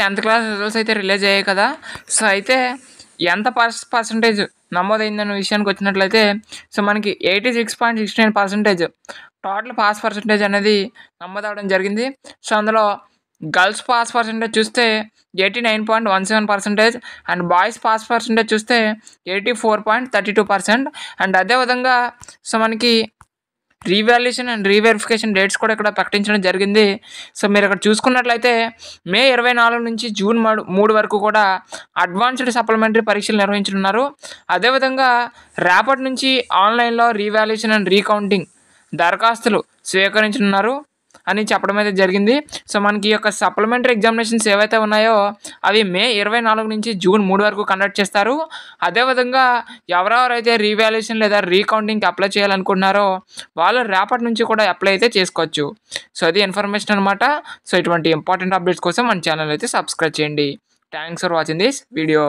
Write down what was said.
10th class results అయితే release అయ్యాయి కదా. సో అయితే ఎంత పర్సంటేజ్ నమోదైందన్న విషయానికి వచ్చినట్లయితే సో మనకి 86.69% టోటల్ పాస్ పర్సంటేజ్ అనేది నమోదవడం జరిగింది. సో అందులో గర్ల్స్ పాస్ పర్సంటేజ్ చూస్తే 89.17% అండ్ బాయ్స్ పాస్ పర్సంటేజ్ చూస్తే 84.32%. అండ్ అదేవిధంగా సో మనకి రీవాల్యుయేషన్ అండ్ రీవెరిఫికేషన్ డేట్స్ కూడా ఇక్కడ ప్రకటించడం జరిగింది. సో మీరు ఇక్కడ చూసుకున్నట్లయితే మే 24 నుంచి జూన్ 3 వరకు కూడా అడ్వాన్స్డ్ సప్లిమెంటరీ పరీక్షలు నిర్వహించనున్నారు. అదేవిధంగా రేపటి నుంచి ఆన్లైన్లో రీవాల్యుయేషన్ అండ్ రీకౌంటింగ్ దరఖాస్తులు స్వీకరించనున్నారు అని చెప్పడం అయితే జరిగింది. సో మనకి ఈ యొక్క సప్లిమెంటరీ ఎగ్జామినేషన్స్ ఏవైతే ఉన్నాయో అవి మే 24 నుంచి జూన్ 3 వరకు కండక్ట్ చేస్తారు. అదేవిధంగా ఎవరెవరైతే రీవాల్యుయేషన్ లేదా రీకౌంటింగ్కి అప్లై చేయాలనుకుంటున్నారో వాళ్ళు రేపటి నుంచి కూడా అప్లై అయితే చేసుకోవచ్చు. సో అది ఇన్ఫర్మేషన్ అనమాట. సో ఇటువంటి ఇంపార్టెంట్ అప్డేట్స్ కోసం మన ఛానల్ అయితే సబ్స్క్రైబ్ చేయండి. Thanks for watching this video.